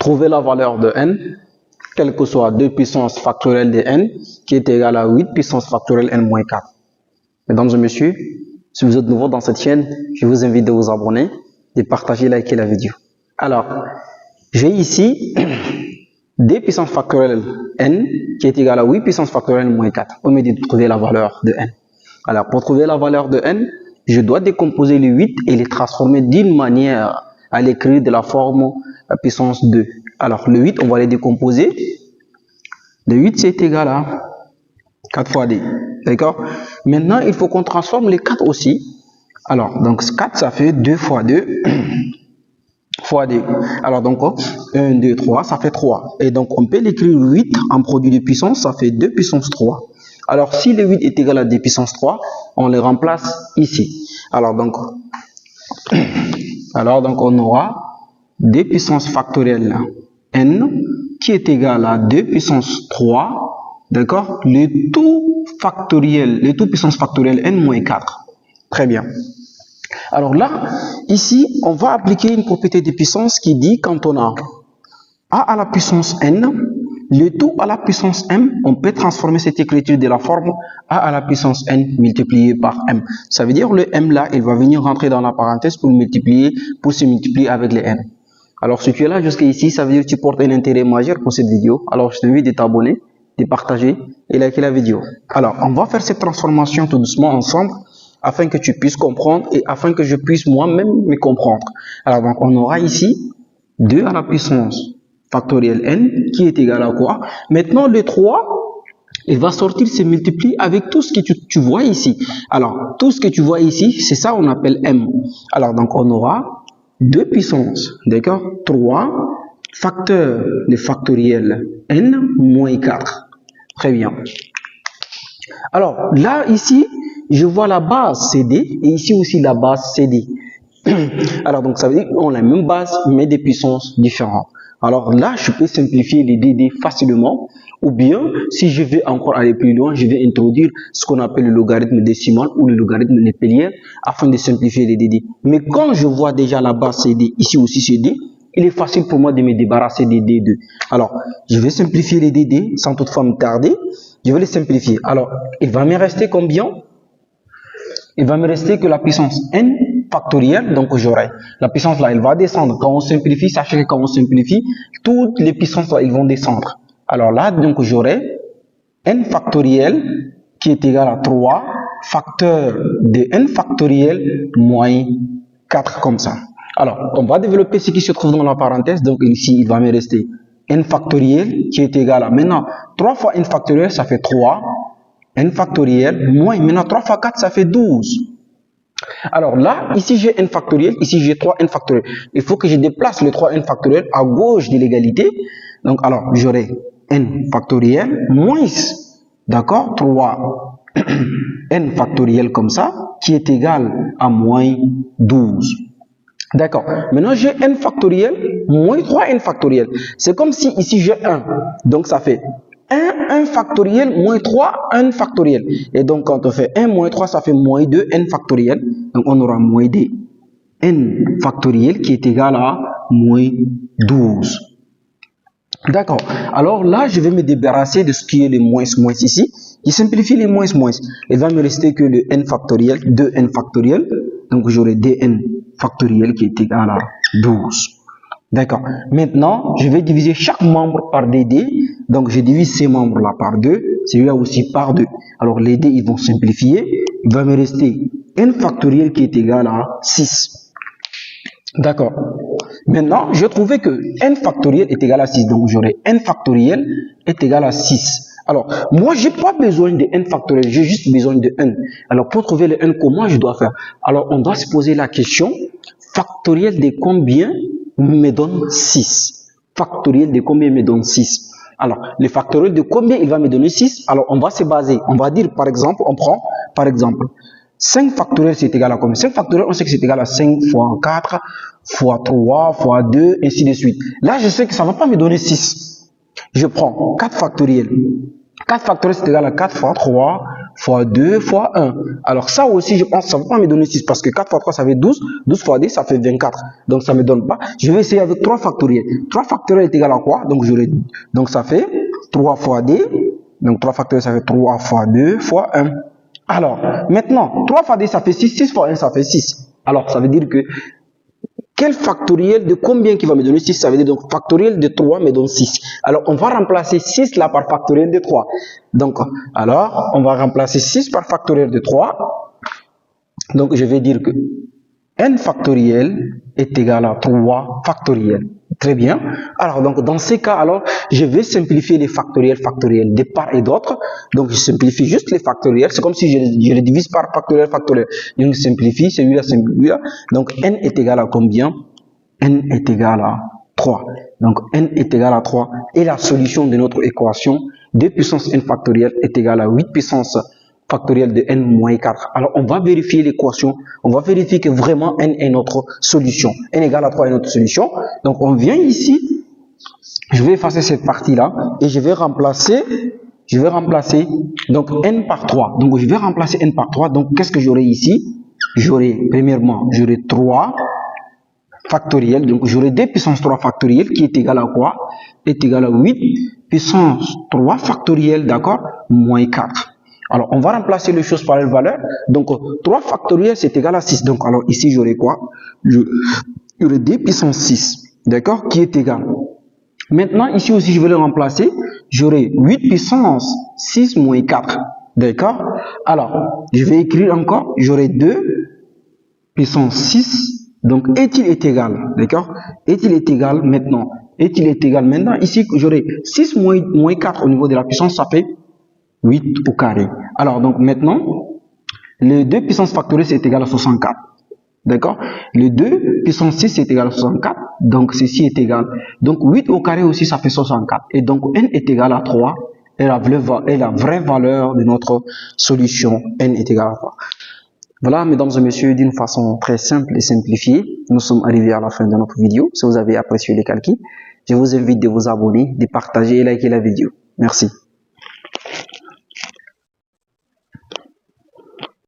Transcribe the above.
trouver la valeur de n, quel que soit 2 puissance factorielle de n, qui est égal à 8 puissance factorielle n moins 4. Mesdames et messieurs, si vous êtes nouveau dans cette chaîne, je vous invite de vous abonner, de partager, liker la vidéo. Alors, j'ai ici 2 puissance factorielle n, qui est égal à 8 puissance factorielle n moins 4. On me dit de trouver la valeur de n. Alors, pour trouver la valeur de n, je dois décomposer le 8 et les transformer d'une manière à l'écrire de la forme puissance 2. Alors, le 8, on va les décomposer. Le 8, c'est égal à 4 fois d. D'accord? Maintenant, il faut qu'on transforme les 4 aussi. Alors, donc 4, ça fait 2 fois 2 fois d. Alors, donc, 1, 2, 3, ça fait 3. Et donc, on peut l'écrire 8 en produit de puissance, ça fait 2 puissance 3. Alors, si le 8 est égal à 2 puissance 3, on le remplace ici. Alors, donc on aura 2 puissance factorielle n qui est égal à 2 puissance 3, d'accord? Le tout puissance factorielle n moins 4. Très bien. Alors là, ici, on va appliquer une propriété de puissance qui dit quand on a a à la puissance n, le tout à la puissance m, on peut transformer cette écriture de la forme a à la puissance n multiplié par m. Ça veut dire le m là, il va venir rentrer dans la parenthèse pour se multiplier avec les n. Alors, si tu es là jusqu'ici, ça veut dire que tu portes un intérêt majeur pour cette vidéo. Alors, je t'invite de t'abonner, de partager et liker la vidéo. Alors, on va faire cette transformation tout doucement ensemble afin que tu puisses comprendre et afin que je puisse moi-même me comprendre. Alors, donc, on aura ici 2 à la puissance factorielle n qui est égal à quoi? Maintenant, le 3, il va sortir, se multiplier avec tout ce que tu vois ici. Alors, tout ce que tu vois ici, c'est ça on appelle m. Alors, donc, on aura 2 puissance, d'accord, 3 facteur de factoriel n moins 4. Très bien. Alors, là, ici, je vois la base CD et ici aussi la base CD. Alors, donc, ça veut dire qu'on a la même base, mais des puissances différentes. Alors là, je peux simplifier les DD facilement. Ou bien, si je vais encore aller plus loin, je vais introduire ce qu'on appelle le logarithme décimal ou le logarithme népérienne afin de simplifier les DD. Mais quand je vois déjà la base CD, ici aussi CD, il est facile pour moi de me débarrasser des D2. Alors, je vais simplifier les DD sans toutefois me tarder. Je vais les simplifier. Alors, il va me rester combien? Il va me rester que la puissance n factorielle, donc j'aurai la puissance là, elle va descendre. Quand on simplifie, sachez que quand on simplifie, toutes les puissances là, ils vont descendre. Alors là, donc j'aurai n factoriel qui est égal à 3 facteur de n factoriel moins 4 comme ça. Alors, on va développer ce qui se trouve dans la parenthèse. Donc ici, il va me rester n factoriel qui est égal à maintenant 3 fois n factoriel, ça fait 3. n factoriel moins maintenant 3 fois 4, ça fait 12. Alors là, ici j'ai n factoriel, ici j'ai 3n factoriel. Il faut que je déplace le 3n factoriel à gauche de l'égalité. Donc alors, j'aurai n factoriel moins, d'accord, 3 n factoriel comme ça, qui est égal à moins 12. D'accord. Maintenant, j'ai n factoriel moins 3n factoriel. C'est comme si ici j'ai 1. Donc ça fait 1 factoriel moins 3 n factoriel. Et donc quand on fait 1 moins 3, ça fait moins 2 n factoriel. Donc on aura moins 2 n factoriel qui est égal à moins 12. D'accord. Alors là, je vais me débarrasser de ce qui est le moins ici. Je simplifie les moins. Il va me rester que le n factoriel, 2n factoriel. Donc j'aurai 2n factoriel qui est égal à 12. D'accord. Maintenant, je vais diviser chaque membre par dd. Donc, je divise ces membres-là par 2. Celui-là aussi par 2. Alors, les d, ils vont simplifier. Il va me rester n factoriel qui est égal à 6. D'accord. Maintenant, je trouvais que n factoriel est égal à 6. Donc, j'aurai n factoriel est égal à 6. Alors, moi, j'ai pas besoin de n factoriel. J'ai juste besoin de n. Alors, pour trouver le n, comment je dois faire? Alors, on doit se poser la question. Factoriel de combien me donne 6. Factoriel de combien me donne 6. Alors, le factoriel de combien il va me donner 6. Alors, on va se baser. On va dire, par exemple, on prend, par exemple, 5 factoriel, c'est égal à combien? 5 factoriel, on sait que c'est égal à 5 fois 4, fois 3, fois 2, ainsi de suite. Là, je sais que ça ne va pas me donner 6. Je prends 4 factoriel. 4 factoriel, c'est égal à 4 fois 3, fois 2 fois 1. Alors ça aussi, je pense que ça ne va pas me donner 6 parce que 4 fois 3, ça fait 12. 12 fois 10, ça fait 24. Donc ça ne me donne pas. Je vais essayer avec 3 factoriels. 3 factoriels est égal à quoi? Donc ça fait 3 fois D. Donc 3 factoriels, ça fait 3 fois 2 fois 1. Alors, maintenant, 3 fois D, ça fait 6. 6 fois 1, ça fait 6. Alors, ça veut dire que quel factoriel de combien qui va me donner 6? Ça veut dire donc factoriel de 3 me donne 6. Alors, on va remplacer 6 là par factoriel de 3. Donc, alors, on va remplacer 6 par factoriel de 3. Donc, je vais dire que n factoriel est égal à 3 factoriel. Très bien. Alors, donc, dans ces cas, alors, je vais simplifier les factoriels de part et d'autre. Donc, je simplifie juste les factoriels. C'est comme si je les divise par factoriel. Donc, je simplifie celui-là. Donc, n est égal à combien? N est égal à 3. Donc, n est égal à 3. Et la solution de notre équation 2 puissance n factoriel est égal à 8 puissance factoriel de n moins 4. Alors, on va vérifier l'équation. On va vérifier que vraiment n est notre solution. N égale à 3 est notre solution. Donc, on vient ici. Je vais effacer cette partie-là et je vais remplacer donc n par 3. Donc, je vais remplacer n par 3. Donc, qu'est-ce que j'aurai ici? Premièrement, j'aurai 3 factoriel. Donc, j'aurai 2 puissance 3 factoriel qui est égal à quoi? Est égal à 8 puissance 3 factoriel, d'accord? Moins 4. Alors, on va remplacer les choses par les valeurs. Donc, 3 factoriel, c'est égal à 6. Donc, alors, ici, j'aurai quoi? J'aurai 2 puissance 6, d'accord? Qui est égal. Maintenant, ici aussi, je vais le remplacer. J'aurai 8 puissance 6 moins 4, d'accord? Alors, je vais écrire encore. J'aurai 2 puissance 6. Donc, est-il est égal, d'accord? Est-il est égal maintenant? Est-il est égal maintenant? Ici, j'aurai 6 moins 4 au niveau de la puissance, ça fait 8 au carré. Alors, donc maintenant, le 2 puissance factorielle, c'est égal à 64. D'accord? Le 2 puissance 6, c'est égal à 64. Donc, ceci est égal. Donc, 8 au carré aussi, ça fait 64. Et donc, n est égal à 3. Et la vraie valeur de notre solution, n est égal à 3. Voilà, mesdames et messieurs, d'une façon très simple et simplifiée, nous sommes arrivés à la fin de notre vidéo. Si vous avez apprécié les calculs, je vous invite de vous abonner, de partager et liker la vidéo. Merci.